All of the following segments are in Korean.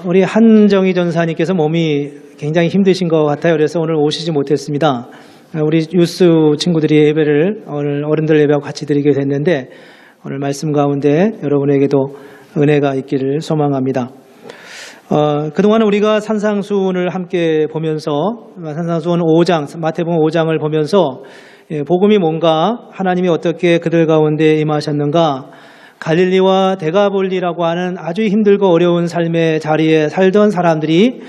우리 한정희 전사님께서 몸이 굉장히 힘드신 것 같아요. 그래서 오늘 오시지 못했습니다. 우리 유스 친구들이 예배를 오늘 어른들 예배하고 같이 드리게 됐는데 오늘 말씀 가운데 여러분에게도 은혜가 있기를 소망합니다. 그동안 우리가 산상수훈을 함께 보면서 산상수훈 5장, 마태복음 5장을 보면서 복음이 뭔가, 하나님이 어떻게 그들 가운데 임하셨는가, 갈릴리와 데가볼리라고 하는 아주 힘들고 어려운 삶의 자리에 살던 사람들이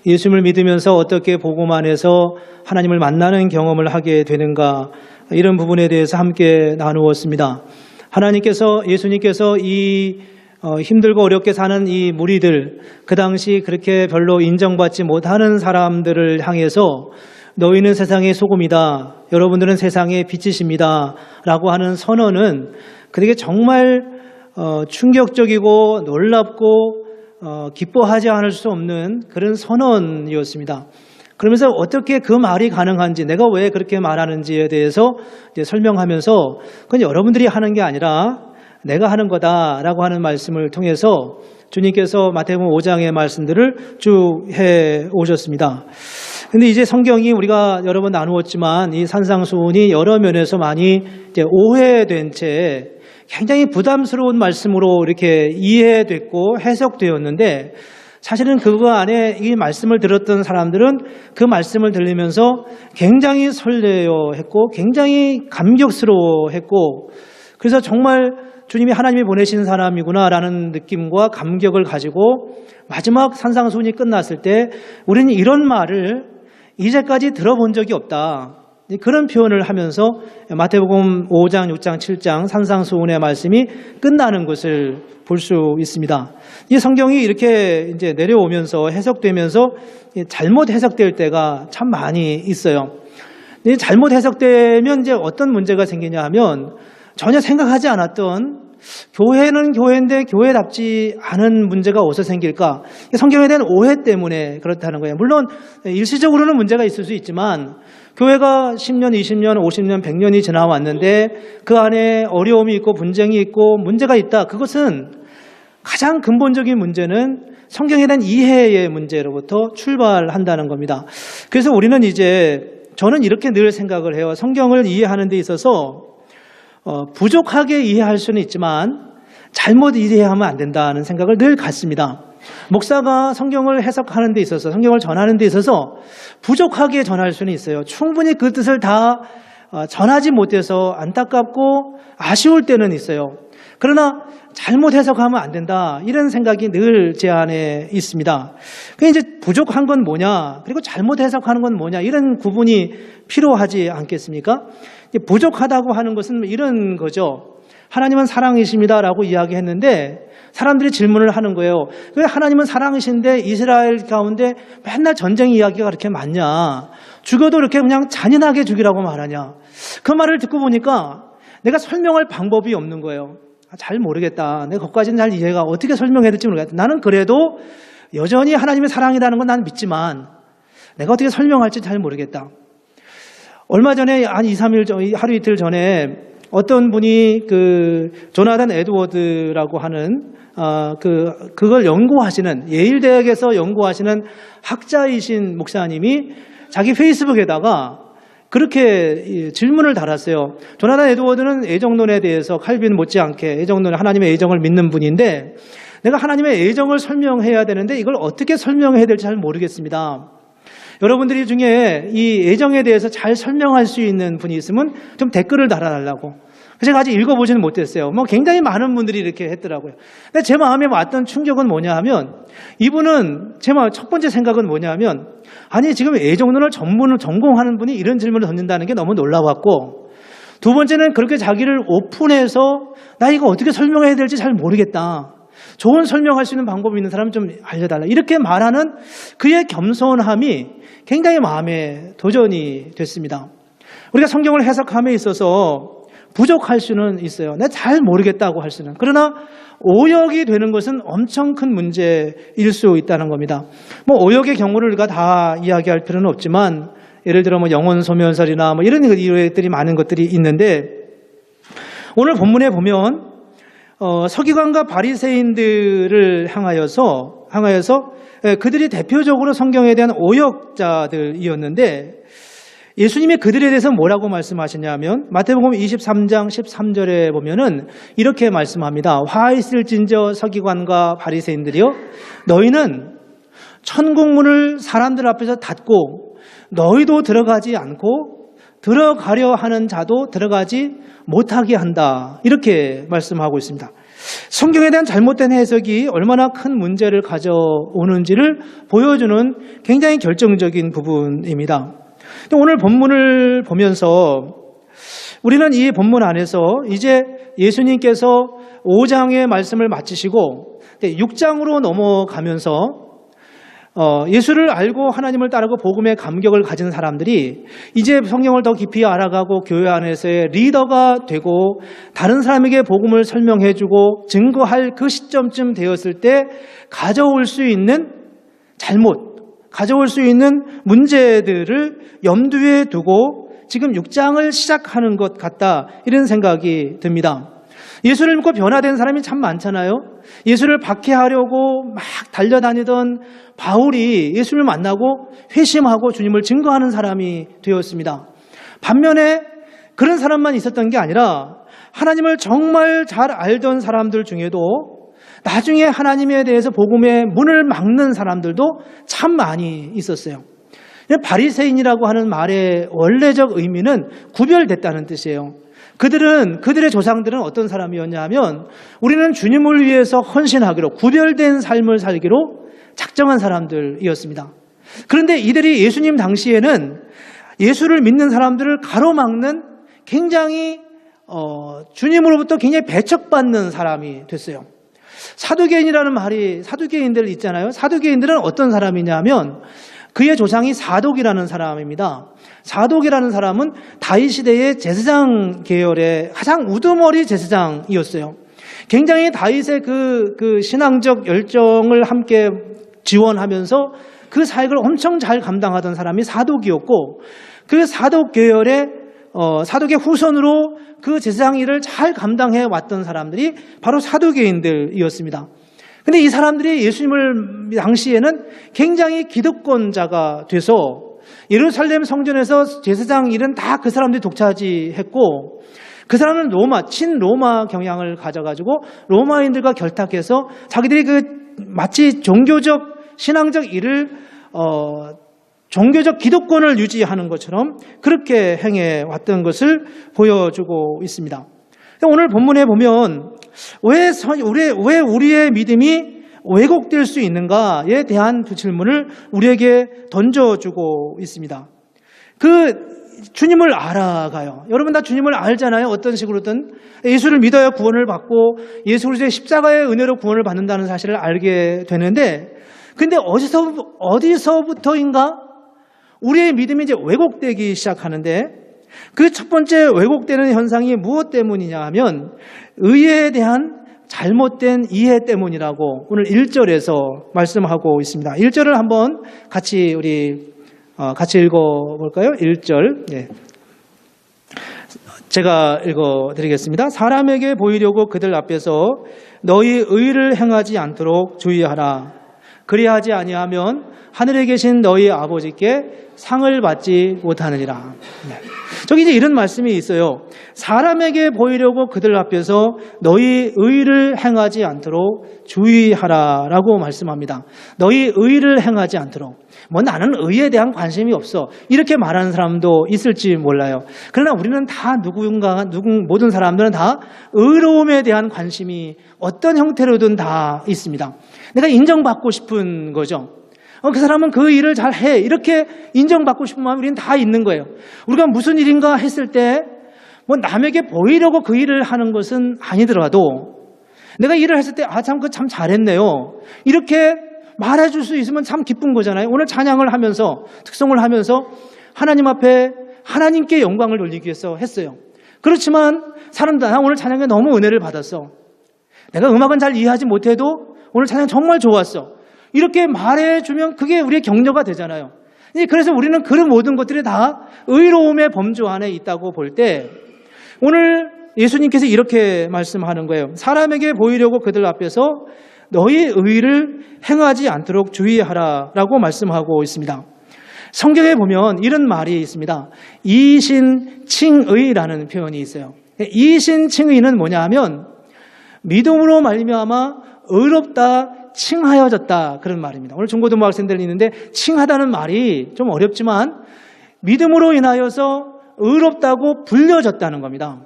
예수님을 믿으면서 어떻게 복음 안에서 하나님을 만나는 경험을 하게 되는가, 이런 부분에 대해서 함께 나누었습니다. 예수님께서 이 힘들고 어렵게 사는 이 무리들, 그 당시 그렇게 별로 인정받지 못하는 사람들을 향해서 너희는 세상의 소금이다, 여러분들은 세상의 빛이십니다 라고 하는 선언은 그들에게 정말 충격적이고 놀랍고 기뻐하지 않을 수 없는 그런 선언이었습니다. 그러면서 어떻게 그 말이 가능한지, 내가 왜 그렇게 말하는지에 대해서 이제 설명하면서 그건 여러분들이 하는 게 아니라 내가 하는 거다라고 하는 말씀을 통해서 주님께서 마태복음 5장의 말씀들을 쭉 해 오셨습니다. 근데 이제 성경이 우리가 여러 번 나누었지만 이 산상수훈이 여러 면에서 많이 이제 오해된 채 굉장히 부담스러운 말씀으로 이렇게 이해됐고 해석되었는데, 사실은 그거 안에 이 말씀을 들었던 사람들은 그 말씀을 들리면서 굉장히 설레어했고 굉장히 감격스러워했고, 그래서 정말 주님이 하나님이 보내신 사람이구나라는 느낌과 감격을 가지고 마지막 산상수훈이 끝났을 때 우리는 이런 말을 이제까지 들어본 적이 없다, 그런 표현을 하면서 마태복음 5장, 6장, 7장 산상수훈의 말씀이 끝나는 것을 볼 수 있습니다. 이 성경이 이렇게 이제 내려오면서 해석되면서 잘못 해석될 때가 참 많이 있어요. 잘못 해석되면 이제 어떤 문제가 생기냐 하면, 전혀 생각하지 않았던 교회는 교회인데 교회답지 않은 문제가 어디서 생길까? 성경에 대한 오해 때문에 그렇다는 거예요. 물론 일시적으로는 문제가 있을 수 있지만 교회가 10년, 20년, 50년, 100년이 지나왔는데 그 안에 어려움이 있고 분쟁이 있고 문제가 있다. 그것은 가장 근본적인 문제는 성경에 대한 이해의 문제로부터 출발한다는 겁니다. 그래서 우리는 저는 이렇게 늘 생각을 해요. 성경을 이해하는 데 있어서 부족하게 이해할 수는 있지만 잘못 이해하면 안 된다는 생각을 늘 갖습니다. 목사가 성경을 해석하는 데 있어서, 성경을 전하는 데 있어서 부족하게 전할 수는 있어요. 충분히 그 뜻을 다 전하지 못해서 안타깝고 아쉬울 때는 있어요. 그러나 잘못 해석하면 안 된다, 이런 생각이 늘 제 안에 있습니다. 그게 이제 부족한 건 뭐냐, 그리고 잘못 해석하는 건 뭐냐, 이런 구분이 필요하지 않겠습니까? 부족하다고 하는 것은 이런 거죠. 하나님은 사랑이십니다라고 이야기했는데 사람들이 질문을 하는 거예요. 왜 하나님은 사랑이신데 이스라엘 가운데 맨날 전쟁 이야기가 그렇게 많냐, 죽여도 이렇게 그냥 잔인하게 죽이라고 말하냐. 그 말을 듣고 보니까 내가 설명할 방법이 없는 거예요. 잘 모르겠다, 내가 거기까지는 잘 이해가 어떻게 설명해야 될지 모르겠다. 나는 그래도 여전히 하나님의 사랑이라는 건 나는 믿지만 내가 어떻게 설명할지 잘 모르겠다. 얼마 전에 한 2, 3일 전, 하루 이틀 전에 어떤 분이 조나단 에드워드라고 하는 그걸 연구하시는, 예일대학에서 연구하시는 학자이신 목사님이 자기 페이스북에다가 그렇게 질문을 달았어요. 조나단 에드워드는 애정론에 대해서 칼빈 못지않게 하나님의 애정을 믿는 분인데, 내가 하나님의 애정을 설명해야 되는데 이걸 어떻게 설명해야 될지 잘 모르겠습니다. 여러분들이 중에 이 애정에 대해서 잘 설명할 수 있는 분이 있으면 좀 댓글을 달아달라고. 제가 아직 읽어보지는 못했어요. 굉장히 많은 분들이 이렇게 했더라고요. 근데 제 마음에 왔던 충격은 뭐냐 하면, 이분은 첫 번째 생각은 뭐냐 하면, 아니 지금 애정론을 전공하는 분이 이런 질문을 던진다는 게 너무 놀라웠고, 두 번째는 그렇게 자기를 오픈해서 나 이거 어떻게 설명해야 될지 잘 모르겠다, 좋은 설명할 수 있는 방법이 있는 사람 좀 알려달라, 이렇게 말하는 그의 겸손함이 굉장히 마음에 도전이 됐습니다. 우리가 성경을 해석함에 있어서 부족할 수는 있어요. 내가 잘 모르겠다고 할 수는. 그러나 오역이 되는 것은 엄청 큰 문제일 수 있다는 겁니다. 오역의 경우를 우리가 다 이야기할 필요는 없지만, 예를 들어 영혼 소멸설이나 이런 일들이 많은 것들이 있는데, 오늘 본문에 보면 서기관과 바리새인들을 향하여서 향하여서 그들이 대표적으로 성경에 대한 오역자들이었는데 예수님이 그들에 대해서 뭐라고 말씀하시냐면 마태복음 23장 13절에 보면은 이렇게 말씀합니다. 화 있을진저 서기관과 바리새인들이여 너희는 천국문을 사람들 앞에서 닫고 너희도 들어가지 않고 들어가려 하는 자도 들어가지 못하게 한다. 이렇게 말씀하고 있습니다. 성경에 대한 잘못된 해석이 얼마나 큰 문제를 가져오는지를 보여주는 굉장히 결정적인 부분입니다. 오늘 본문을 보면서 우리는 이 본문 안에서 이제 예수님께서 5장의 말씀을 마치시고 6장으로 넘어가면서 예수를 알고 하나님을 따르고 복음의 감격을 가진 사람들이 이제 성경을 더 깊이 알아가고 교회 안에서의 리더가 되고 다른 사람에게 복음을 설명해주고 증거할 그 시점쯤 되었을 때 가져올 수 있는 가져올 수 있는 문제들을 염두에 두고 지금 6장을 시작하는 것 같다, 이런 생각이 듭니다. 예수를 믿고 변화된 사람이 참 많잖아요. 예수를 박해하려고 막 달려다니던 바울이 예수를 만나고 회심하고 주님을 증거하는 사람이 되었습니다. 반면에 그런 사람만 있었던 게 아니라 하나님을 정말 잘 알던 사람들 중에도 나중에 하나님에 대해서 복음의 문을 막는 사람들도 참 많이 있었어요. 바리새인이라고 하는 말의 원래적 의미는 구별됐다는 뜻이에요. 그들의 조상들은 어떤 사람이었냐 하면 우리는 주님을 위해서 헌신하기로 구별된 삶을 살기로 작정한 사람들이었습니다. 그런데 이들이 예수님 당시에는 예수를 믿는 사람들을 가로막는 굉장히 주님으로부터 굉장히 배척받는 사람이 됐어요. 사두개인이라는 말이 사두개인들 있잖아요. 사두개인들은 어떤 사람이냐면 그의 조상이 사독이라는 사람입니다. 사독이라는 사람은 다윗 시대의 제사장 계열의 가장 우두머리 제사장이었어요. 굉장히 다윗의 그 신앙적 열정을 함께 지원하면서 그 사역을 엄청 잘 감당하던 사람이 사독이었고 그 사독 계열의 사독의 후손으로 그 제사장 일을 잘 감당해 왔던 사람들이 바로 사두개인들이었습니다. 근데 이 사람들이 예수님을 당시에는 굉장히 기득권자가 돼서 예루살렘 성전에서 제사장 일은 다 그 사람들이 독차지했고 그 사람은 친로마 경향을 가져가지고 로마인들과 결탁해서 자기들이 마치 종교적 신앙적 일을 종교적 기득권을 유지하는 것처럼 그렇게 행해 왔던 것을 보여주고 있습니다. 오늘 본문에 보면 왜 우리의 믿음이 왜곡될 수 있는가에 대한 질문을 우리에게 던져주고 있습니다. 주님을 알아가요. 여러분 다 주님을 알잖아요. 어떤 식으로든 예수를 믿어야 구원을 받고 예수 그리스도의 십자가의 은혜로 구원을 받는다는 사실을 알게 되는데 근데 어디서부터인가 우리의 믿음이 이제 왜곡되기 시작하는데 그 첫 번째 왜곡되는 현상이 무엇 때문이냐 하면 의에 대한 잘못된 이해 때문이라고 오늘 1절에서 말씀하고 있습니다. 1절을 한번 같이 읽어볼까요? 1절. 예. 제가 읽어드리겠습니다. 사람에게 보이려고 그들 앞에서 너희 의를 행하지 않도록 주의하라. 그리하지 아니하면 하늘에 계신 너희 아버지께 상을 받지 못하느니라. 네. 저기 이제 이런 말씀이 있어요. 사람에게 보이려고 그들 앞에서 너희 의를 행하지 않도록 주의하라라고 말씀합니다. 너희 의를 행하지 않도록. 나는 의에 대한 관심이 없어. 이렇게 말하는 사람도 있을지 몰라요. 그러나 우리는 다 모든 사람들은 다 의로움에 대한 관심이 어떤 형태로든 다 있습니다. 내가 인정받고 싶은 거죠. 그 사람은 그 일을 잘 해. 이렇게 인정받고 싶은 마음이 우리는 다 있는 거예요. 우리가 무슨 일인가 했을 때 남에게 보이려고 그 일을 하는 것은 아니더라도 내가 일을 했을 때 참 잘했네요. 이렇게 말해줄 수 있으면 참 기쁜 거잖아요. 오늘 찬양을 하면서 특성을 하면서 하나님 앞에 하나님께 영광을 돌리기 위해서 했어요. 그렇지만 사람들 나 오늘 찬양에 너무 은혜를 받았어. 내가 음악은 잘 이해하지 못해도 오늘 찬양 정말 좋았어. 이렇게 말해주면 그게 우리의 격려가 되잖아요. 그래서 우리는 그런 모든 것들이 다 의로움의 범주 안에 있다고 볼 때 오늘 예수님께서 이렇게 말씀하는 거예요. 사람에게 보이려고 그들 앞에서 너희 의를 행하지 않도록 주의하라라고 말씀하고 있습니다. 성경에 보면 이런 말이 있습니다. 이신칭의라는 표현이 있어요. 이신칭의는 뭐냐 하면 믿음으로 말미암아 의롭다 칭하여졌다 그런 말입니다. 오늘 중고등부 학생들이 있는데 칭하다는 말이 좀 어렵지만 믿음으로 인하여서 의롭다고 불려졌다는 겁니다.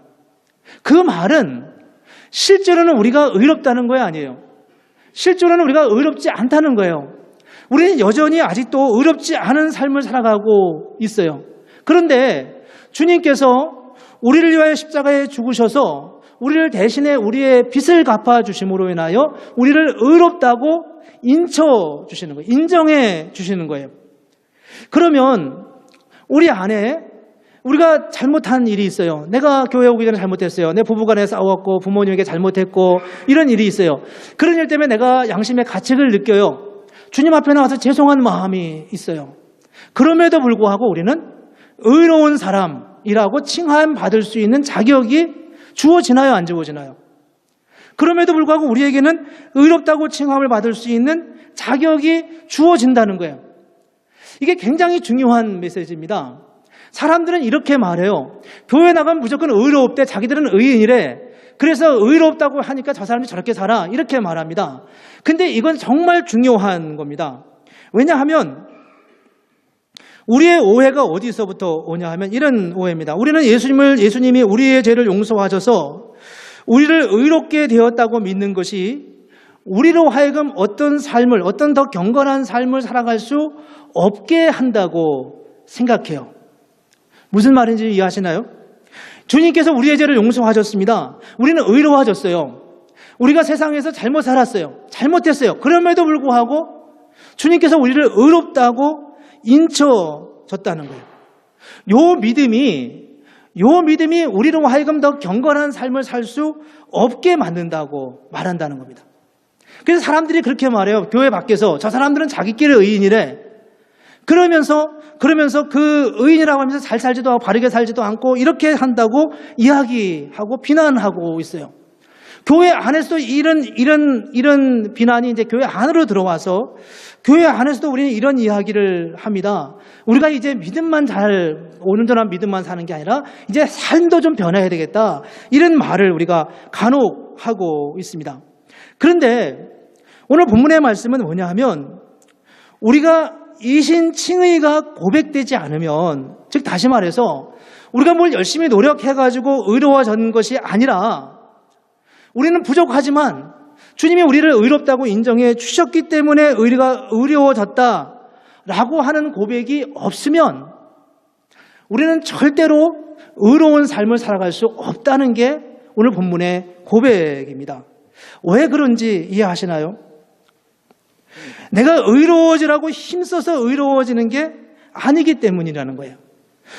그 말은 실제로는 우리가 의롭다는 거 아니에요. 실제로는 우리가 의롭지 않다는 거예요. 우리는 여전히 아직도 의롭지 않은 삶을 살아가고 있어요. 그런데 주님께서 우리를 위하여 십자가에 죽으셔서 우리를 대신에 우리의 빚을 갚아주심으로 인하여 우리를 의롭다고 인쳐주시는 거예요. 인정해 주시는 거예요. 그러면 우리 안에 우리가 잘못한 일이 있어요. 내가 교회 오기 전에 잘못했어요. 내 부부간에 싸웠고 부모님에게 잘못했고 이런 일이 있어요. 그런 일 때문에 내가 양심의 가책을 느껴요. 주님 앞에 나와서 죄송한 마음이 있어요. 그럼에도 불구하고 우리는 의로운 사람이라고 칭함받을 수 있는 자격이 주어지나요? 안 주어지나요? 그럼에도 불구하고 우리에게는 의롭다고 칭함을 받을 수 있는 자격이 주어진다는 거예요. 이게 굉장히 중요한 메시지입니다. 사람들은 이렇게 말해요. 교회 나가면 무조건 의롭대. 자기들은 의인이래. 그래서 의롭다고 하니까 저 사람이 저렇게 살아. 이렇게 말합니다. 근데 이건 정말 중요한 겁니다. 왜냐하면 우리의 오해가 어디서부터 오냐 하면 이런 오해입니다. 우리는 예수님이 우리의 죄를 용서하셔서 우리를 의롭게 되었다고 믿는 것이 우리로 하여금 어떤 더 경건한 삶을 살아갈 수 없게 한다고 생각해요. 무슨 말인지 이해하시나요? 주님께서 우리의 죄를 용서하셨습니다. 우리는 의로워졌어요. 우리가 세상에서 잘못 살았어요. 잘못했어요. 그럼에도 불구하고 주님께서 우리를 의롭다고 인쳐줬다는 거예요. 요 믿음이 우리로 하여금 더 경건한 삶을 살 수 없게 만든다고 말한다는 겁니다. 그래서 사람들이 그렇게 말해요. 교회 밖에서 저 사람들은 자기끼리 의인이래. 그러면서 그 의인이라고 하면서 잘 살지도 않고 바르게 살지도 않고 이렇게 한다고 이야기하고 비난하고 있어요. 교회 안에서도 이런 비난이 이제 교회 안으로 들어와서 교회 안에서도 우리는 이런 이야기를 합니다. 우리가 이제 온전한 믿음만 사는 게 아니라 이제 삶도 좀 변해야 되겠다. 이런 말을 우리가 간혹 하고 있습니다. 그런데 오늘 본문의 말씀은 뭐냐 하면 우리가 이신칭의가 고백되지 않으면, 즉 다시 말해서 우리가 뭘 열심히 노력해가지고 의로워진 것이 아니라 우리는 부족하지만 주님이 우리를 의롭다고 인정해 주셨기 때문에 우리가 의로워졌다라고 하는 고백이 없으면 우리는 절대로 의로운 삶을 살아갈 수 없다는 게 오늘 본문의 고백입니다. 왜 그런지 이해하시나요? 내가 의로워지라고 힘써서 의로워지는 게 아니기 때문이라는 거예요.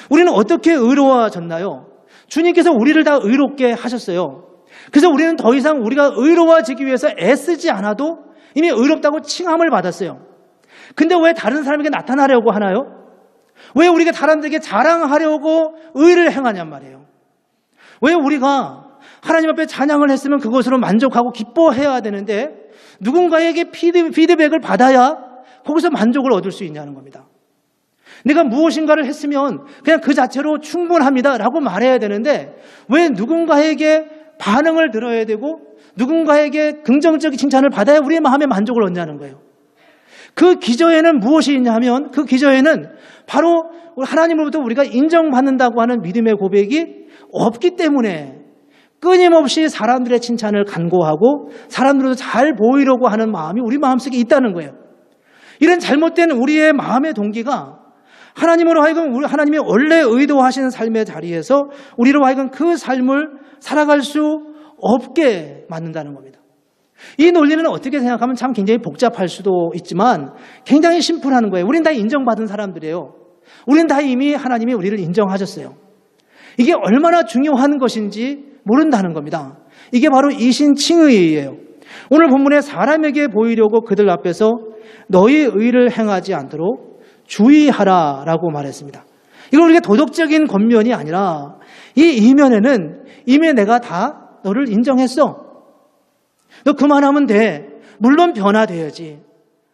우리는 어떻게 의로워졌나요? 주님께서 우리를 다 의롭게 하셨어요. 그래서 우리는 더 이상 우리가 의로워지기 위해서 애쓰지 않아도 이미 의롭다고 칭함을 받았어요. 근데 왜 다른 사람에게 나타나려고 하나요? 왜 우리가 사람들에게 자랑하려고 의를 행하냔 말이에요. 왜 우리가 하나님 앞에 찬양을 했으면 그것으로 만족하고 기뻐해야 되는데 누군가에게 피드백을 받아야 거기서 만족을 얻을 수 있냐는 겁니다. 내가 무엇인가를 했으면 그냥 그 자체로 충분합니다 라고 말해야 되는데 왜 누군가에게 반응을 들어야 되고 누군가에게 긍정적인 칭찬을 받아야 우리의 마음에 만족을 얻냐는 거예요. 그 기저에는 무엇이 있냐 하면 그 기저에는 바로 하나님으로부터 우리가 인정받는다고 하는 믿음의 고백이 없기 때문에 끊임없이 사람들의 칭찬을 간구하고 사람들도 잘 보이려고 하는 마음이 우리 마음속에 있다는 거예요. 이런 잘못된 우리의 마음의 동기가 하나님으로 하여금 하나님이 원래 의도하시는 삶의 자리에서 우리로 하여금 그 삶을 살아갈 수 없게 만든다는 겁니다. 이 논리는 어떻게 생각하면 참 굉장히 복잡할 수도 있지만 굉장히 심플한 거예요. 우린 다 인정받은 사람들이에요. 우린 다 이미 하나님이 우리를 인정하셨어요. 이게 얼마나 중요한 것인지 모른다는 겁니다. 이게 바로 이신칭의예요. 오늘 본문에 사람에게 보이려고 그들 앞에서 너희 의를 행하지 않도록 주의하라라고 말했습니다. 이건 우리가 도덕적인 겉면이 아니라 이 이면에는 이미 내가 다 너를 인정했어. 너 그만하면 돼. 물론 변화돼야지.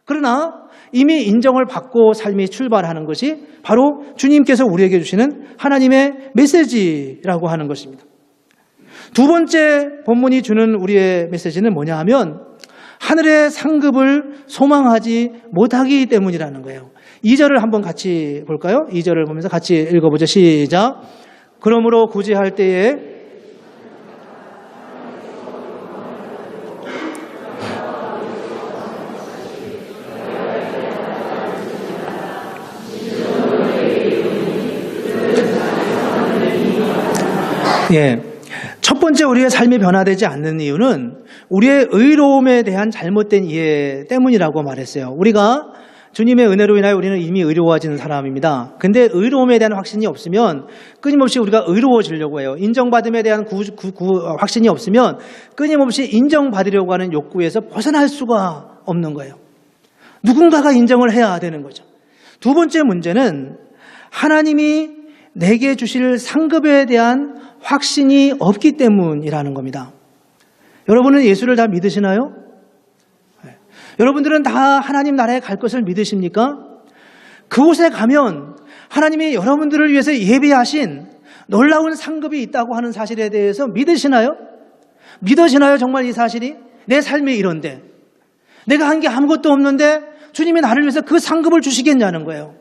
그러나 이미 인정을 받고 삶이 출발하는 것이 바로 주님께서 우리에게 주시는 하나님의 메시지라고 하는 것입니다. 두 번째 본문이 주는 우리의 메시지는 뭐냐 하면 하늘의 상급을 소망하지 못하기 때문이라는 거예요. 2절을 한번 같이 볼까요? 2절을 보면서 같이 읽어보죠. 시작. 그러므로 구제할 때에 첫 번째 우리의 삶이 변화되지 않는 이유는 우리의 의로움에 대한 잘못된 이해 때문이라고 말했어요. 우리가 주님의 은혜로 인하여 우리는 이미 의로워지는 사람입니다. 근데 의로움에 대한 확신이 없으면 끊임없이 우리가 의로워지려고 해요. 인정받음에 대한 확신이 없으면 끊임없이 인정받으려고 하는 욕구에서 벗어날 수가 없는 거예요. 누군가가 인정을 해야 되는 거죠. 두 번째 문제는 하나님이 내게 주실 상급에 대한 확신이 없기 때문이라는 겁니다. 여러분은 예수를 다 믿으시나요? 여러분들은 다 하나님 나라에 갈 것을 믿으십니까? 그곳에 가면 하나님이 여러분들을 위해서 예비하신 놀라운 상급이 있다고 하는 사실에 대해서 믿으시나요? 믿으시나요? 정말 이 사실이? 내 삶이 이런데 내가 한 게 아무것도 없는데 주님이 나를 위해서 그 상급을 주시겠냐는 거예요.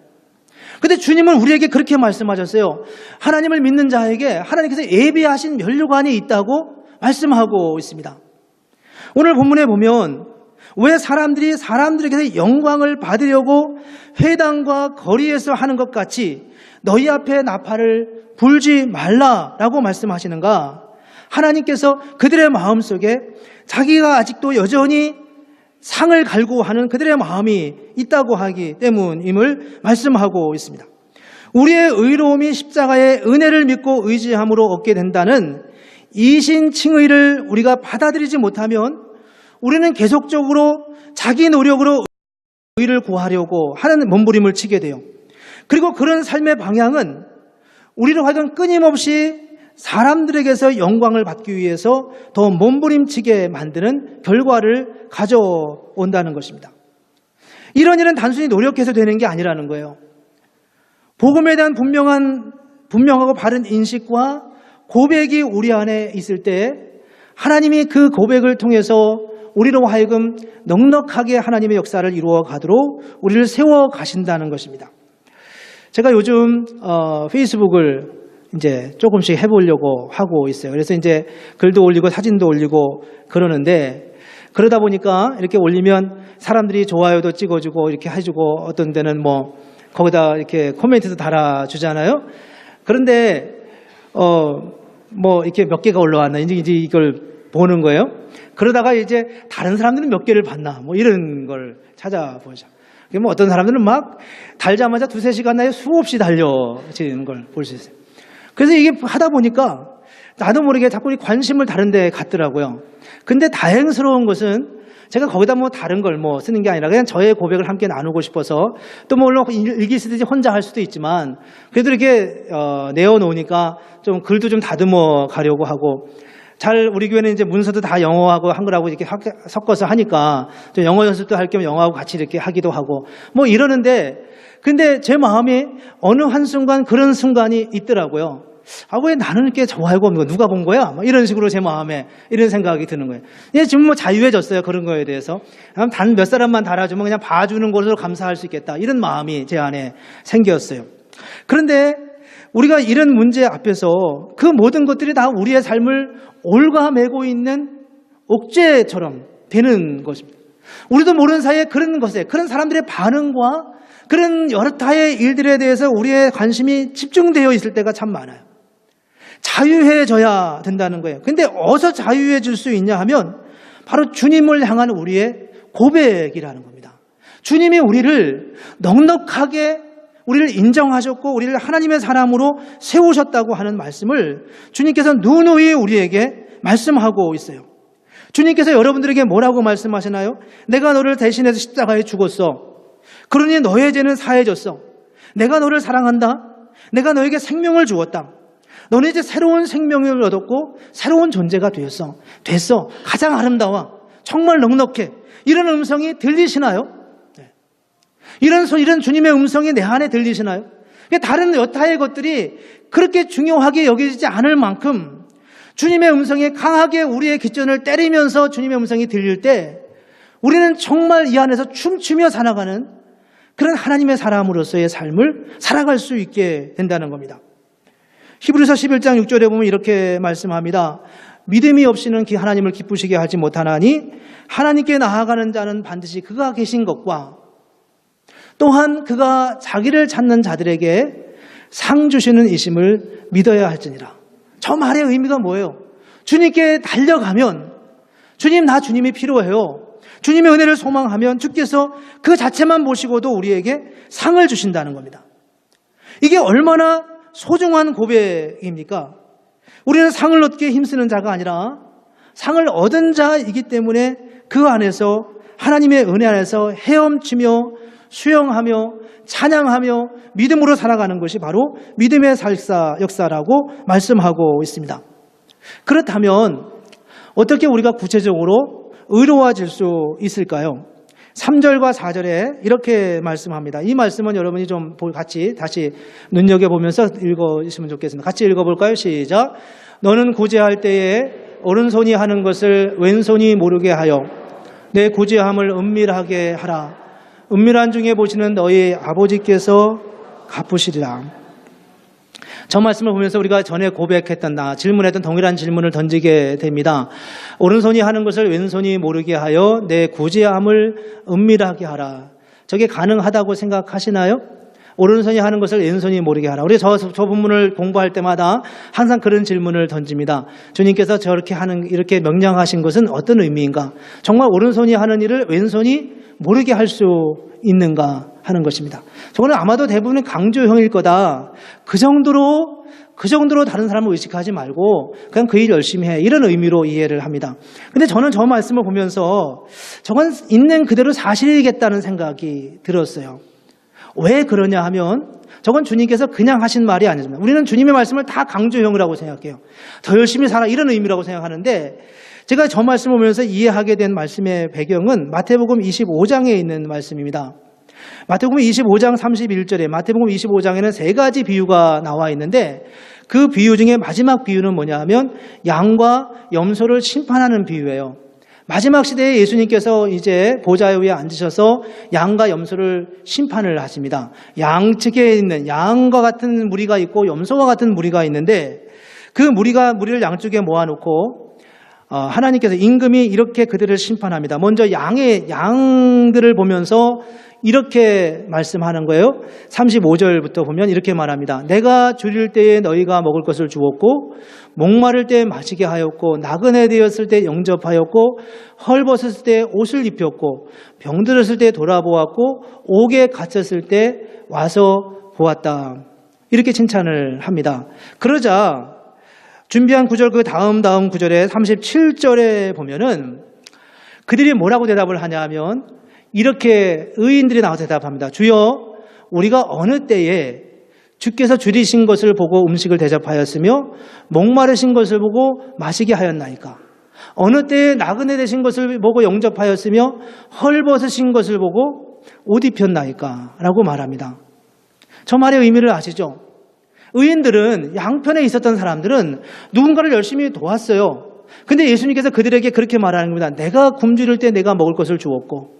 근데 주님은 우리에게 그렇게 말씀하셨어요. 하나님을 믿는 자에게 하나님께서 예비하신 면류관이 있다고 말씀하고 있습니다. 오늘 본문에 보면 왜 사람들에게서 영광을 받으려고 회당과 거리에서 하는 것 같이 너희 앞에 나팔을 불지 말라라고 말씀하시는가? 하나님께서 그들의 마음속에 자기가 아직도 여전히 상을 갈구하는 그들의 마음이 있다고 하기 때문임을 말씀하고 있습니다. 우리의 의로움이 십자가의 은혜를 믿고 의지함으로 얻게 된다는 이신칭의를 우리가 받아들이지 못하면 우리는 계속적으로 자기 노력으로 의를 구하려고 하는 몸부림을 치게 돼요. 그리고 그런 삶의 방향은 우리로 하여금 끊임없이 사람들에게서 영광을 받기 위해서 더 몸부림치게 만드는 결과를 가져온다는 것입니다. 이런 일은 단순히 노력해서 되는 게 아니라는 거예요. 복음에 대한 분명하고 바른 인식과 고백이 우리 안에 있을 때 하나님이 그 고백을 통해서 우리로 하여금 넉넉하게 하나님의 역사를 이루어 가도록 우리를 세워 가신다는 것입니다. 제가 요즘 페이스북을 이제 조금씩 해보려고 하고 있어요. 그래서 이제 글도 올리고 사진도 올리고 그러는데 그러다 보니까 이렇게 올리면 사람들이 좋아요도 찍어주고 이렇게 해주고 어떤 데는 뭐 거기다 이렇게 코멘트도 달아주잖아요. 그런데 뭐 이렇게 몇 개가 올라왔나 이제 이걸 보는 거예요. 그러다가 이제 다른 사람들은 몇 개를 봤나 뭐 이런 걸 찾아보죠. 뭐 어떤 사람들은 막 달자마자 2-3시간 내에 수없이 달려지는 걸 볼 수 있어요. 그래서 이게 하다 보니까 나도 모르게 자꾸 관심을 다른 데 갔더라고요. 근데 다행스러운 것은 제가 거기다 뭐 다른 걸 뭐 쓰는 게 아니라 그냥 저의 고백을 함께 나누고 싶어서 또 물론 일기 쓰듯이 혼자 할 수도 있지만 그래도 이렇게 내어놓으니까 좀 글도 좀 다듬어 가려고 하고 잘 우리 교회는 이제 문서도 다 영어하고 한글하고 이렇게 섞어서 하니까 좀 영어 연습도 할 겸 영어하고 같이 이렇게 하기도 하고 뭐 이러는데 근데 제 마음이 어느 한순간 그런 순간이 있더라고요. 아, 왜 나는 이렇게 좋아하고 없는 거 누가 본 거야? 막 이런 식으로 제 마음에 이런 생각이 드는 거예요. 이제 지금 뭐 자유해졌어요. 그런 거에 대해서. 단 몇 사람만 달아주면 그냥 봐주는 것으로 감사할 수 있겠다. 이런 마음이 제 안에 생겼어요. 그런데 우리가 이런 문제 앞에서 그 모든 것들이 다 우리의 삶을 올가매고 있는 옥죄처럼 되는 것입니다. 우리도 모르는 사이에 그런 것에, 그런 사람들의 반응과 그런 여러 타의 일들에 대해서 우리의 관심이 집중되어 있을 때가 참 많아요. 자유해져야 된다는 거예요. 근데 어디서 자유해질 수 있냐 하면 바로 주님을 향한 우리의 고백이라는 겁니다. 주님이 우리를 넉넉하게 우리를 인정하셨고 우리를 하나님의 사람으로 세우셨다고 하는 말씀을 주님께서 누누이 우리에게 말씀하고 있어요. 주님께서 여러분들에게 뭐라고 말씀하시나요? 내가 너를 대신해서 십자가에 죽었어. 그러니 너의 죄는 사해졌어. 내가 너를 사랑한다. 내가 너에게 생명을 주었다. 너는 이제 새로운 생명을 얻었고 새로운 존재가 되었어. 됐어. 가장 아름다워. 정말 넉넉해. 이런 음성이 들리시나요? 이런 주님의 음성이 내 안에 들리시나요? 다른 여타의 것들이 그렇게 중요하게 여기지 않을 만큼 주님의 음성이 강하게 우리의 귓전을 때리면서 주님의 음성이 들릴 때 우리는 정말 이 안에서 춤추며 살아가는 그런 하나님의 사람으로서의 삶을 살아갈 수 있게 된다는 겁니다. 히브리서 11장 6절에 보면 이렇게 말씀합니다. 믿음이 없이는 하나님을 기쁘시게 하지 못하나니 하나님께 나아가는 자는 반드시 그가 계신 것과 또한 그가 자기를 찾는 자들에게 상 주시는 이심을 믿어야 할지니라. 저 말의 의미가 뭐예요? 주님께 달려가면 주님, 나 주님이 필요해요. 주님의 은혜를 소망하면 주께서 그 자체만 보시고도 우리에게 상을 주신다는 겁니다. 이게 얼마나 소중한 고백입니까? 우리는 상을 얻기에 힘쓰는 자가 아니라 상을 얻은 자이기 때문에 그 안에서 하나님의 은혜 안에서 헤엄치며 수영하며 찬양하며 믿음으로 살아가는 것이 바로 믿음의 역사라고 말씀하고 있습니다. 그렇다면 어떻게 우리가 구체적으로 의로워질 수 있을까요? 3절과 4절에 이렇게 말씀합니다. 이 말씀은 여러분이 좀 같이 다시 눈여겨보면서 읽으시면 좋겠습니다. 같이 읽어볼까요? 시작. 너는 구제할 때에 오른손이 하는 것을 왼손이 모르게 하여 내 구제함을 은밀하게 하라. 은밀한 중에 보시는 너희 아버지께서 갚으시리라. 저 말씀을 보면서 우리가 전에 고백했던 질문했던 동일한 질문을 던지게 됩니다. 오른손이 하는 것을 왼손이 모르게 하여 내 구제함을 은밀하게 하라. 저게 가능하다고 생각하시나요? 오른손이 하는 것을 왼손이 모르게 하라. 우리 저 본문을 공부할 때마다 항상 그런 질문을 던집니다. 주님께서 이렇게 명령하신 것은 어떤 의미인가? 정말 오른손이 하는 일을 왼손이 모르게 할 수 있는가 하는 것입니다. 저거는 아마도 대부분은 강조형일 거다. 그 정도로 다른 사람을 의식하지 말고 그냥 그 일 열심히 해. 이런 의미로 이해를 합니다. 근데 저는 저 말씀을 보면서 저건 있는 그대로 사실이겠다는 생각이 들었어요. 왜 그러냐 하면 저건 주님께서 그냥 하신 말이 아니잖아요. 우리는 주님의 말씀을 다 강조형이라고 생각해요. 더 열심히 살아 이런 의미라고 생각하는데 제가 저 말씀을 보면서 이해하게 된 말씀의 배경은 마태복음 25장에 있는 말씀입니다. 마태복음 25장 31절에 마태복음 25장에는 세 가지 비유가 나와 있는데 그 비유 중에 마지막 비유는 뭐냐 하면 양과 염소를 심판하는 비유예요. 마지막 시대에 예수님께서 이제 보좌 위에 앉으셔서 양과 염소를 심판을 하십니다. 양측에 있는 양과 같은 무리가 있고 염소와 같은 무리가 있는데 그 무리를 양쪽에 모아놓고 하나님께서 임금이 이렇게 그들을 심판합니다. 먼저 양들을 보면서 이렇게 말씀하는 거예요. 35절부터 보면 이렇게 말합니다. 내가 줄일 때에 너희가 먹을 것을 주었고 목마를 때 마시게 하였고 나그네 되었을 때 영접하였고 헐벗었을 때 옷을 입혔고 병들었을 때 돌아보았고 옥에 갇혔을 때 와서 보았다. 이렇게 칭찬을 합니다. 그러자 준비한 구절 그 다음 구절에 37절에 보면은 그들이 뭐라고 대답을 하냐 하면 이렇게 의인들이 나와서 대답합니다. 주여 우리가 어느 때에 주께서 줄이신 것을 보고 음식을 대접하였으며 목마르신 것을 보고 마시게 하였나이까? 어느 때에 나그네 되신 것을 보고 영접하였으며 헐벗으신 것을 보고 옷 입혔나이까? 라고 말합니다. 저 말의 의미를 아시죠? 의인들은 양편에 있었던 사람들은 누군가를 열심히 도왔어요. 근데 예수님께서 그들에게 그렇게 말하는 겁니다. 내가 굶주릴 때 내가 먹을 것을 주었고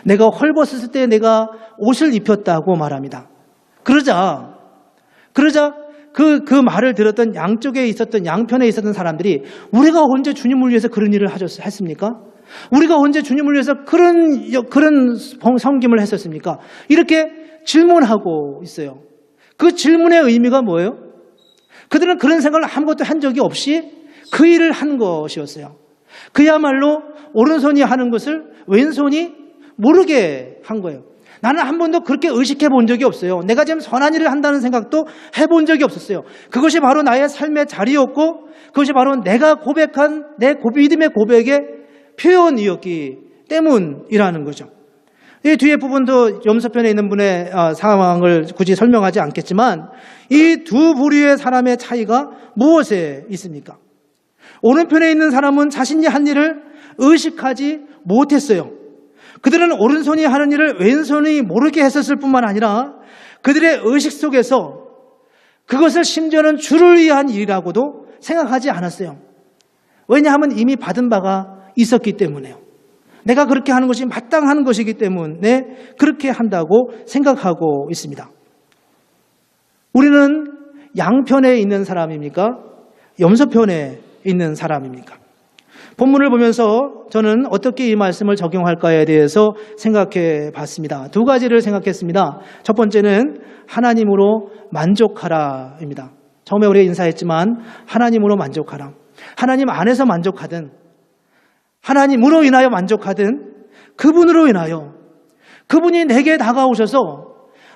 내가 헐벗었을 때 내가 옷을 입혔다고 말합니다. 그러자 그 말을 들었던 양쪽에 있었던 양편에 있었던 사람들이 우리가 언제 주님을 위해서 그런 일을 했습니까? 우리가 언제 주님을 위해서 그런 섬김을 했었습니까? 이렇게 질문하고 있어요. 그 질문의 의미가 뭐예요? 그들은 그런 생각을 아무것도 한 적이 없이 그 일을 한 것이었어요. 그야말로 오른손이 하는 것을 왼손이 모르게 한 거예요. 나는 한 번도 그렇게 의식해 본 적이 없어요. 내가 지금 선한 일을 한다는 생각도 해본 적이 없었어요. 그것이 바로 나의 삶의 자리였고 그것이 바로 내가 고백한 내 믿음의 고백의 표현이었기 때문이라는 거죠. 이 뒤에 부분도 염소편에 있는 분의 상황을 굳이 설명하지 않겠지만 이 두 부류의 사람의 차이가 무엇에 있습니까? 오른편에 있는 사람은 자신이 한 일을 의식하지 못했어요. 그들은 오른손이 하는 일을 왼손이 모르게 했었을 뿐만 아니라 그들의 의식 속에서 그것을 심지어는 주를 위한 일이라고도 생각하지 않았어요. 왜냐하면 이미 받은 바가 있었기 때문에요. 내가 그렇게 하는 것이 마땅한 것이기 때문에 그렇게 한다고 생각하고 있습니다. 우리는 양편에 있는 사람입니까? 염소편에 있는 사람입니까? 본문을 보면서 저는 어떻게 이 말씀을 적용할까에 대해서 생각해 봤습니다. 두 가지를 생각했습니다. 첫 번째는 하나님으로 만족하라입니다. 처음에 우리가 인사했지만 하나님으로 만족하라. 하나님 안에서 만족하든 하나님으로 인하여 만족하든 그분으로 인하여 그분이 내게 다가오셔서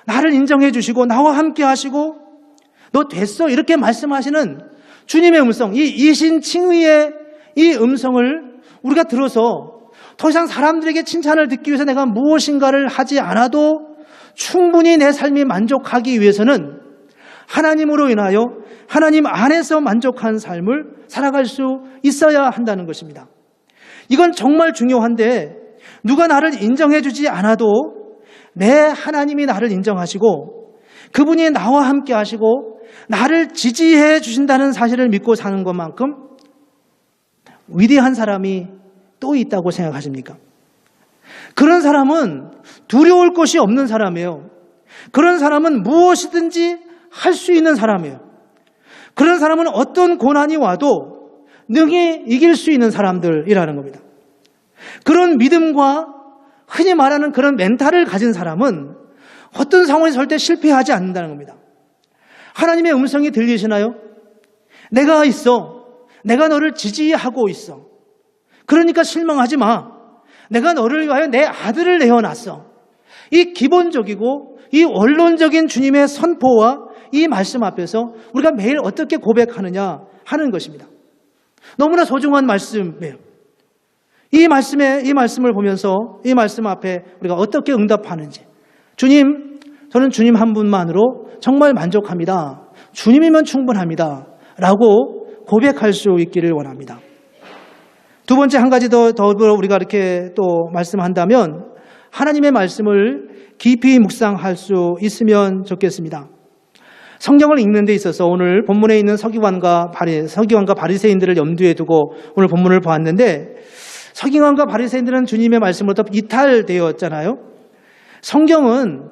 나를 인정해 주시고 나와 함께 하시고 너 됐어 이렇게 말씀하시는 주님의 음성, 이 이신칭의의 이 음성을 우리가 들어서 더 이상 사람들에게 칭찬을 듣기 위해서 내가 무엇인가를 하지 않아도 충분히 내 삶이 만족하기 위해서는 하나님으로 인하여 하나님 안에서 만족한 삶을 살아갈 수 있어야 한다는 것입니다. 이건 정말 중요한데 누가 나를 인정해 주지 않아도 내 하나님이 나를 인정하시고 그분이 나와 함께 하시고 나를 지지해 주신다는 사실을 믿고 사는 것만큼 위대한 사람이 또 있다고 생각하십니까? 그런 사람은 두려울 것이 없는 사람이에요. 그런 사람은 무엇이든지 할 수 있는 사람이에요. 그런 사람은 어떤 고난이 와도 능히 이길 수 있는 사람들이라는 겁니다. 그런 믿음과 흔히 말하는 그런 멘탈을 가진 사람은 어떤 상황에서 절대 실패하지 않는다는 겁니다. 하나님의 음성이 들리시나요? 내가 있어. 내가 너를 지지하고 있어. 그러니까 실망하지 마. 내가 너를 위하여 내 아들을 내어놨어. 이 기본적이고 이 원론적인 주님의 선포와 이 말씀 앞에서 우리가 매일 어떻게 고백하느냐 하는 것입니다. 너무나 소중한 말씀이에요. 이 말씀을 보면서 이 말씀 앞에 우리가 어떻게 응답하는지. 주님, 저는 주님 한 분만으로 정말 만족합니다. 주님이면 충분합니다. 라고 고백할 수 있기를 원합니다. 두 번째 한 가지 더불어 우리가 이렇게 또 말씀한다면 하나님의 말씀을 깊이 묵상할 수 있으면 좋겠습니다. 성경을 읽는 데 있어서 오늘 본문에 있는 서기관과 바리새인들을 염두에 두고 오늘 본문을 보았는데 서기관과 바리새인들은 주님의 말씀으로부터 이탈되었잖아요. 성경은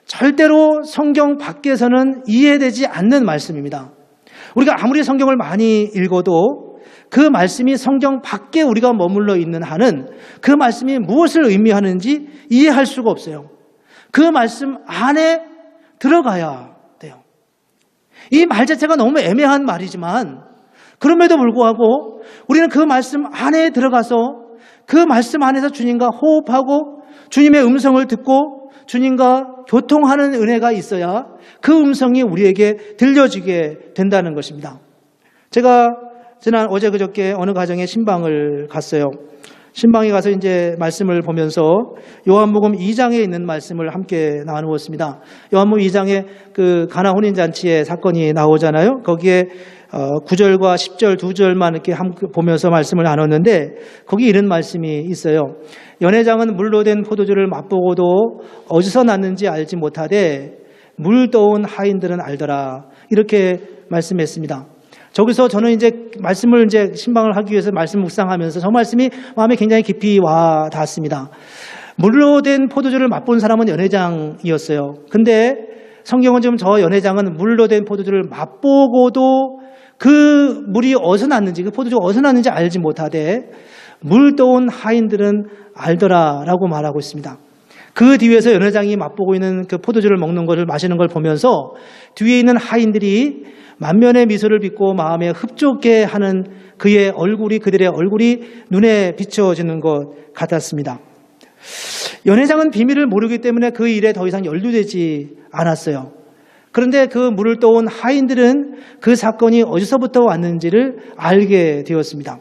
절대로 성경 밖에서는 이해되지 않는 말씀입니다. 우리가 아무리 성경을 많이 읽어도 그 말씀이 성경 밖에 우리가 머물러 있는 한은 그 말씀이 무엇을 의미하는지 이해할 수가 없어요. 그 말씀 안에 들어가야 돼요. 이 말 자체가 너무 애매한 말이지만 그럼에도 불구하고 우리는 그 말씀 안에 들어가서 그 말씀 안에서 주님과 호흡하고 주님의 음성을 듣고 주님과 교통하는 은혜가 있어야 그 음성이 우리에게 들려지게 된다는 것입니다. 제가 어제 그저께 어느 가정에 신방을 갔어요. 신방에 가서 이제 말씀을 보면서 요한복음 2장에 있는 말씀을 함께 나누었습니다. 요한복음 2장에 그 가나 혼인잔치의 사건이 나오잖아요. 거기에 9절과 10절 두 절만 이렇게 보면서 말씀을 나눴는데 거기 이런 말씀이 있어요. 연회장은 물로 된 포도주를 맛보고도 어디서 났는지 알지 못하되 물 떠온 하인들은 알더라. 이렇게 말씀했습니다. 저기서 저는 이제 말씀을 이제 신방을 하기 위해서 말씀 묵상하면서 저 말씀이 마음에 굉장히 깊이 와 닿았습니다. 물로 된 포도주를 맛본 사람은 연회장이었어요. 근데 성경은 지금 저 연회장은 물로 된 포도주를 맛보고도 그 물이 어디서 났는지, 그 포도주가 어디서 났는지 알지 못하되 물 떠온 하인들은 알더라라고 말하고 있습니다. 그 뒤에서 연회장이 맛보고 있는 그 포도주를 먹는 것을 마시는 걸 보면서 뒤에 있는 하인들이 만면의 미소를 빚고 마음에 흡족해 하는 그들의 얼굴이 눈에 비춰지는 것 같았습니다. 연회장은 비밀을 모르기 때문에 그 일에 더 이상 연루되지 않았어요. 그런데 그 물을 떠온 하인들은 그 사건이 어디서부터 왔는지를 알게 되었습니다.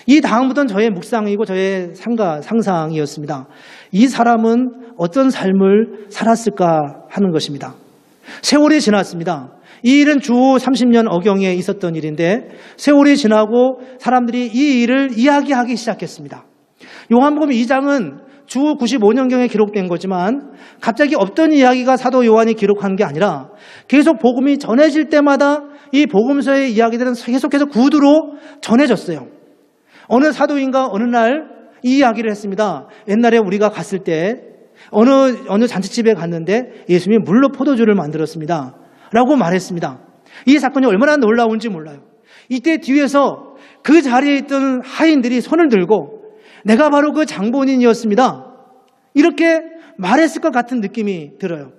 이 다음부터는 저의 묵상이고 저의 상상이었습니다. 이 사람은 어떤 삶을 살았을까 하는 것입니다. 세월이 지났습니다. 이 일은 주 30년 어경에 있었던 일인데 세월이 지나고 사람들이 이 일을 이야기하기 시작했습니다. 요한복음 2장은 주 95년경에 기록된 거지만 갑자기 없던 이야기가 사도 요한이 기록한 게 아니라 계속 복음이 전해질 때마다 이 복음서의 이야기들은 계속해서 구두로 전해졌어요. 어느 사도인가 어느 날 이 이야기를 했습니다. 옛날에 우리가 갔을 때 어느 잔치집에 갔는데 예수님이 물로 포도주를 만들었습니다. 라고 말했습니다. 이 사건이 얼마나 놀라운지 몰라요. 이때 뒤에서 그 자리에 있던 하인들이 손을 들고 내가 바로 그 장본인이었습니다. 이렇게 말했을 것 같은 느낌이 들어요.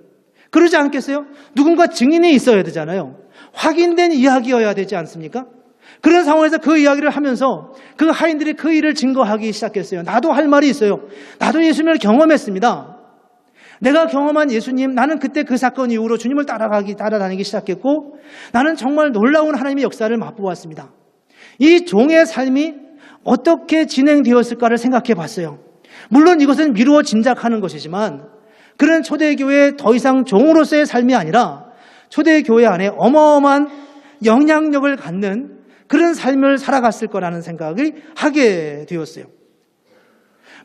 그러지 않겠어요? 누군가 증인이 있어야 되잖아요. 확인된 이야기여야 되지 않습니까? 그런 상황에서 그 이야기를 하면서 그 하인들이 그 일을 증거하기 시작했어요. 나도 할 말이 있어요. 나도 예수님을 경험했습니다. 내가 경험한 예수님, 나는 그때 그 사건 이후로 주님을 따라다니기 시작했고 나는 정말 놀라운 하나님의 역사를 맛보았습니다. 이 종의 삶이 어떻게 진행되었을까를 생각해 봤어요. 물론 이것은 미루어 짐작하는 것이지만 그런 초대교회의 더 이상 종으로서의 삶이 아니라 초대교회 안에 어마어마한 영향력을 갖는 그런 삶을 살아갔을 거라는 생각을 하게 되었어요.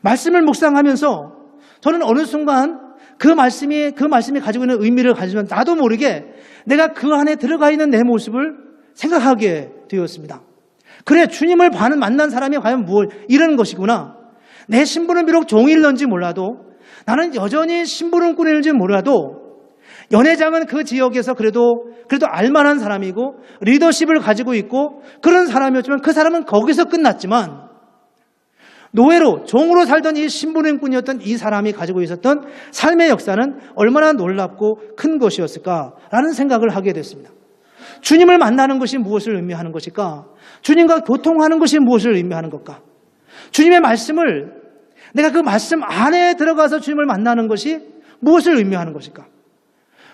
말씀을 묵상하면서 저는 어느 순간 그 말씀이 가지고 있는 의미를 가지면 나도 모르게 내가 그 안에 들어가 있는 내 모습을 생각하게 되었습니다. 그래, 주님을 만난 사람이 과연 이런 것이구나. 내 신분은 비록 종일런지 몰라도 나는 여전히 신분은꾼일지 몰라도 연회장은 그 지역에서 그래도 알만한 사람이고 리더십을 가지고 있고 그런 사람이었지만 그 사람은 거기서 끝났지만 노예로 종으로 살던 이 신분은꾼이었던 이 사람이 가지고 있었던 삶의 역사는 얼마나 놀랍고 큰 것이었을까라는 생각을 하게 됐습니다. 주님을 만나는 것이 무엇을 의미하는 것일까? 주님과 교통하는 것이 무엇을 의미하는 것일까? 주님의 말씀을 내가 그 말씀 안에 들어가서 주님을 만나는 것이 무엇을 의미하는 것일까?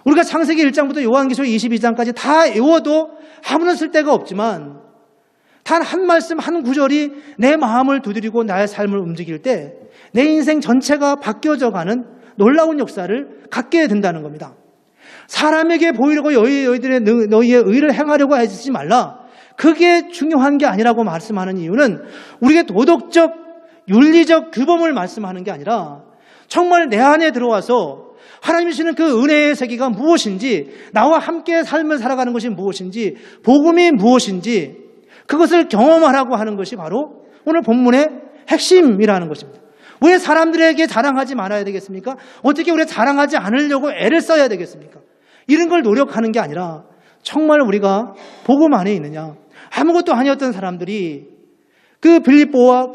우리가 창세기 1장부터 요한계시록 22장까지 다 외워도 아무런 쓸데가 없지만 단 한 말씀 한 구절이 내 마음을 두드리고 나의 삶을 움직일 때 내 인생 전체가 바뀌어져 가는 놀라운 역사를 갖게 된다는 겁니다. 사람에게 보이려고 너희의 의를 행하려고 하지 말라. 그게 중요한 게 아니라고 말씀하는 이유는 우리의 도덕적, 윤리적 규범을 말씀하는 게 아니라 정말 내 안에 들어와서 하나님이 주시는 그 은혜의 세계가 무엇인지, 나와 함께 삶을 살아가는 것이 무엇인지, 복음이 무엇인지 그것을 경험하라고 하는 것이 바로 오늘 본문의 핵심이라는 것입니다. 왜 사람들에게 자랑하지 말아야 되겠습니까? 어떻게 우리가 자랑하지 않으려고 애를 써야 되겠습니까? 이런 걸 노력하는 게 아니라 정말 우리가 복음 안에 있느냐. 아무것도 아니었던 사람들이 그 빌립보와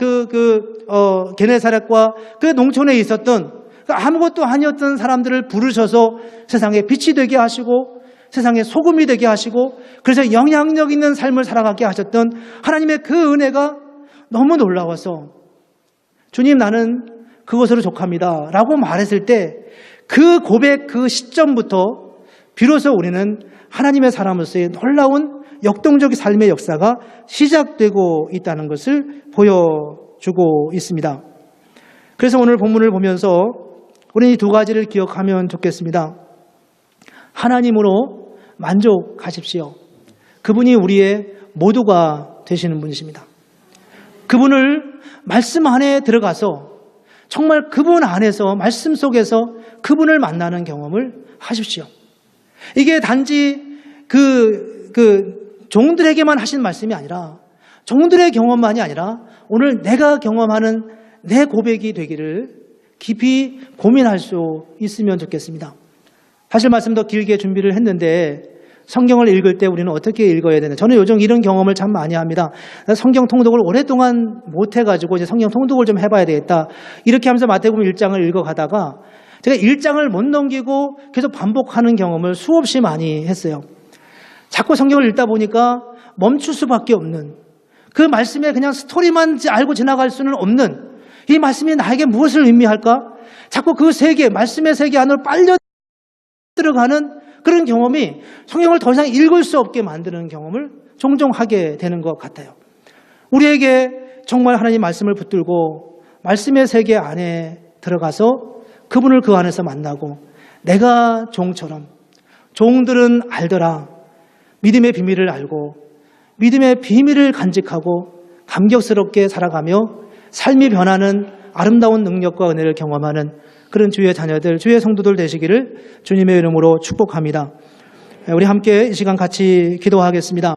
게네사렛과 그 농촌에 있었던 아무것도 아니었던 사람들을 부르셔서 세상에 빛이 되게 하시고 세상에 소금이 되게 하시고 그래서 영향력 있는 삶을 살아가게 하셨던 하나님의 그 은혜가 너무 놀라워서 주님, 나는 그것으로 족합니다 라고 말했을 때 그 고백, 그 시점부터 비로소 우리는 하나님의 사람으로서의 놀라운 역동적인 삶의 역사가 시작되고 있다는 것을 보여주고 있습니다. 그래서 오늘 본문을 보면서 우리는 이 두 가지를 기억하면 좋겠습니다. 하나님으로 만족하십시오. 그분이 우리의 모두가 되시는 분이십니다. 그분을 말씀 안에 들어가서 정말 그분 안에서 말씀 속에서 그분을 만나는 경험을 하십시오. 이게 단지 종들에게만 하신 말씀이 아니라 종들의 경험만이 아니라 오늘 내가 경험하는 내 고백이 되기를 깊이 고민할 수 있으면 좋겠습니다. 사실 말씀 더 길게 준비를 했는데 성경을 읽을 때 우리는 어떻게 읽어야 되나? 저는 요즘 이런 경험을 참 많이 합니다. 성경 통독을 오랫동안 못 해가지고 이제 성경 통독을 좀 해봐야 되겠다. 이렇게 하면서 마태복음 1장을 읽어가다가 제가 1장을 못 넘기고 계속 반복하는 경험을 수없이 많이 했어요. 자꾸 성경을 읽다 보니까 멈출 수밖에 없는, 그 말씀에 그냥 스토리만 알고 지나갈 수는 없는, 이 말씀이 나에게 무엇을 의미할까? 자꾸 그 세계, 말씀의 세계 안으로 빨려 들어가는 그런 경험이 성경을 더 이상 읽을 수 없게 만드는 경험을 종종 하게 되는 것 같아요. 우리에게 정말 하나님 말씀을 붙들고 말씀의 세계 안에 들어가서 그분을 그 안에서 만나고 내가 종처럼, 종들은 알더라, 믿음의 비밀을 알고 믿음의 비밀을 간직하고 감격스럽게 살아가며 삶이 변하는 아름다운 능력과 은혜를 경험하는 그런 주의 자녀들, 주의 성도들 되시기를 주님의 이름으로 축복합니다. 우리 함께 이 시간 같이 기도하겠습니다.